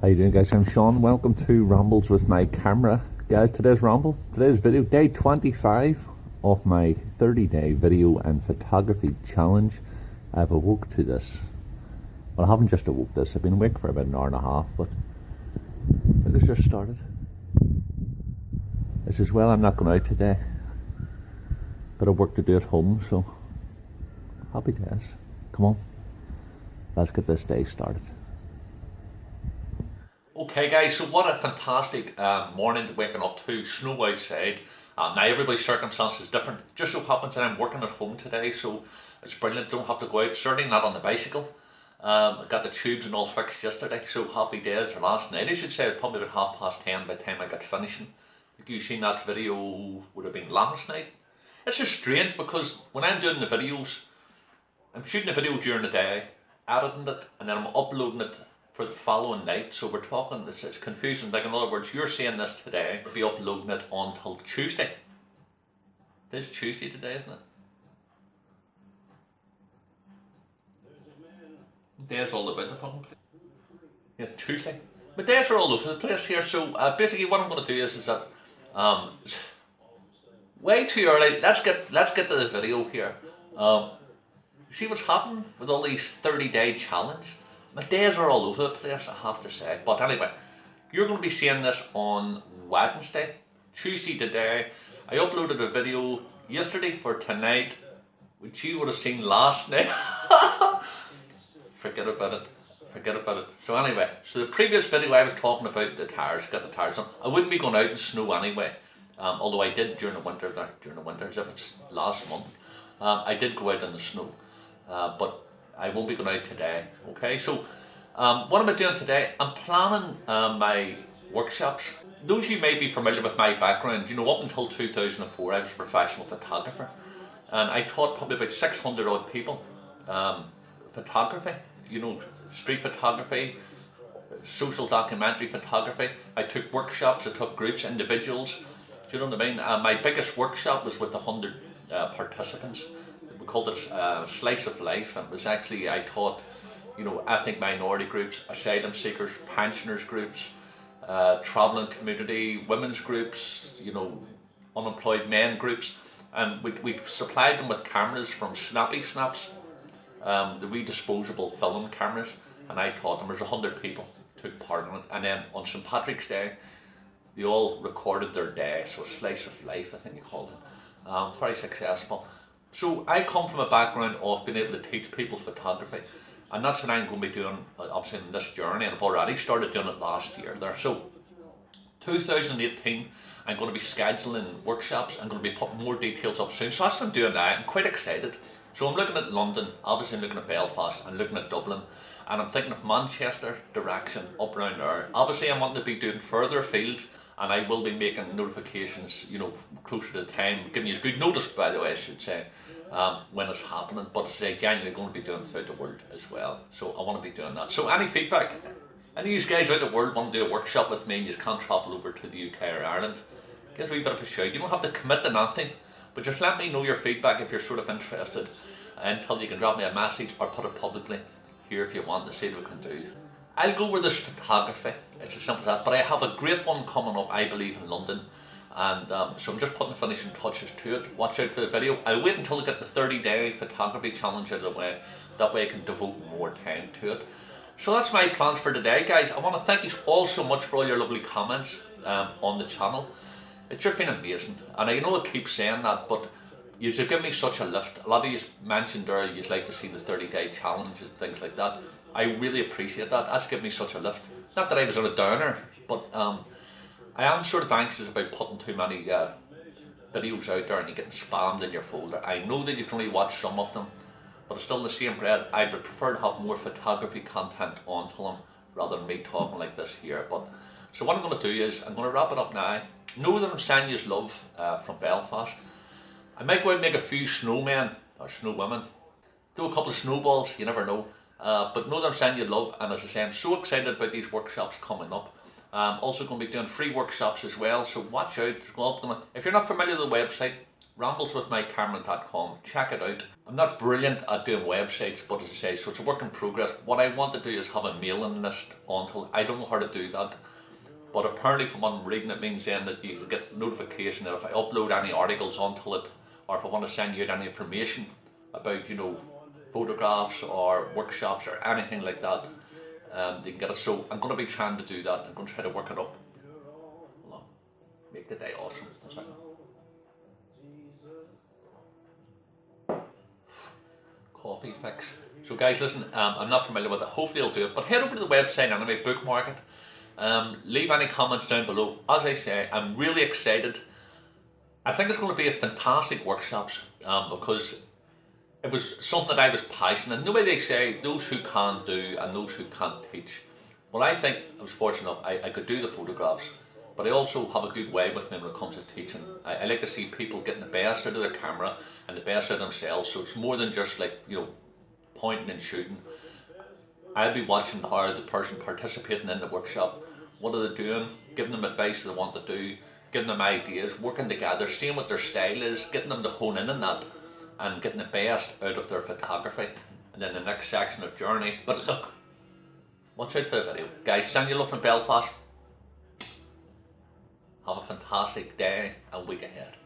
How you doing, guys? I'm Sean. Welcome to Rambles with my camera. Guys, today's video, day 25 of my 30-day video and photography challenge. I've awoke to this. Well, I haven't just awoke this. I've been awake for about an hour and a half, but it has just started. This is well, I'm not going out today. Bit of work to do at home, so happy days. Come on, let's get this day started. Okay guys, so what a fantastic morning to waking up to, snow outside. Now everybody's circumstance is different. Just so happens that I'm working at home today, so it's brilliant, don't have to go out, certainly not on the bicycle. I got the tubes and all fixed yesterday, so happy days, or last night I should say. It's probably about 10:30 by the time I got finishing. Like you seen that video would have been last night. It's just strange because when I'm doing the videos, I'm shooting a video during the day, editing it, and then I'm uploading it for the following night. So we're talking, it's confusing. Like in other words, you're seeing this today, we'll be uploading it until Tuesday. It is Tuesday today, isn't it? Days all about the fucking place. Yeah, Tuesday. My days are all over the place here. So basically what I'm going to do is that way too early. Let's get to the video here. See what's happening with all these 30-day challenge. My days are all over the place, I have to say. But anyway, you're going to be seeing this on Wednesday. Tuesday today. I uploaded a video yesterday for tonight, which you would have seen last night. Forget about it. So anyway, so the previous video I was talking about the tires, got the tires on. I wouldn't be going out in snow anyway. Although I did during the winter, as if it's last month. I did go out in the snow. But I won't be going out today. Okay, so what am I doing today? I'm planning my workshops. Those of you may be familiar with my background. You know, up until 2004 I was a professional photographer, and I taught probably about 600 odd people photography. You know, street photography, social documentary photography. I took workshops, I took groups, individuals. Do you know what I mean? My biggest workshop was with 100 participants. We called it Slice of Life, and it was actually, I taught, you know, ethnic minority groups, asylum seekers, pensioners groups, travelling community, women's groups, you know, unemployed men groups, and we supplied them with cameras from Snappy Snaps, the wee disposable film cameras, and I taught them. There's 100 people took part in it, and then on St. Patrick's Day, they all recorded their day, so Slice of Life, I think you called it. Very successful. So I come from a background of being able to teach people photography, and that's what I'm going to be doing obviously in this journey, and I've already started doing it last year there. So 2018 I'm going to be scheduling workshops. I'm going to be putting more details up soon, so that's what I'm doing now. I'm quite excited. So I'm looking at London, obviously I'm looking at Belfast, I'm looking at Dublin, and I'm thinking of Manchester direction, up around there. Obviously I'm wanting to be doing further afield, and I will be making notifications, you know, closer to the time, giving you good notice, by the way, I should say, when it's happening. But as I say, genuinely going to be doing it throughout the world as well. So I want to be doing that. So any feedback? Any of you guys out the world want to do a workshop with me and you can't travel over to the UK or Ireland? Give us a wee bit of a shout. You don't have to commit to nothing, but just let me know your feedback if you're sort of interested, until you can drop me a message or put it publicly here if you want to see what we can do. I'll go with this photography, it's as simple as that, but I have a great one coming up, I believe, in London, and so I'm just putting the finishing touches to it. Watch out for the video. I'll wait until I get the 30-day photography challenge out of the way, that way I can devote more time to it. So that's my plans for today, guys. I want to thank you all so much for all your lovely comments on the channel. It's just been amazing, and I know I keep saying that, but you have given me such a lift. A lot of you mentioned there you'd like to see the 30-day challenge and things like that. I really appreciate that. That's given me such a lift. Not that I was on a downer, but I am sort of anxious about putting too many videos out there and you getting spammed in your folder. I know that you can only watch some of them, but it's still in the same breath. I would prefer to have more photography content onto them rather than me talking like this here. But so what I'm going to do is I'm going to wrap it up now. Know that I'm sending you love from Belfast. I might go out and make a few snowmen or snowwomen. Do a couple of snowballs, you never know. But know that I'm sending you love, and as I say, I'm so excited about these workshops coming up. I'm also going to be doing free workshops as well, so watch out. If you're not familiar with the website, rambleswithmycameron.com. Check it out. I'm not brilliant at doing websites, but as I say, so it's a work in progress. What I want to do is have a mailing list until I don't know how to do that. But apparently from what I'm reading, it means then that you get notification that if I upload any articles onto it, or if I want to send you out any information about, you know, photographs or workshops or anything like that, you can get it. So I'm going to be trying to do that. I'm going to try to work it up. Hold on. Make the day awesome. One second. Coffee fix. So guys, listen, I'm not familiar with it. Hopefully I'll do it. But head over to the website anyway, bookmark it. Leave any comments down below. As I say, I'm really excited. I think it's going to be a fantastic workshops because it was something that I was passionate. Nobody, they say, those who can do and those who can't teach. Well, I think I was fortunate enough, I could do the photographs, but I also have a good way with me when it comes to teaching. I like to see people getting the best out of their camera and the best out of themselves, so it's more than just like, you know, pointing and shooting. I'll be watching how the person participating in the workshop, what are they doing, giving them advice they want to do, giving them ideas, working together, seeing what their style is, getting them to hone in on that, and getting the best out of their photography. And then the next section of journey. But look, watch out for the video. Guys, send you love from Belfast. Have a fantastic day and week ahead.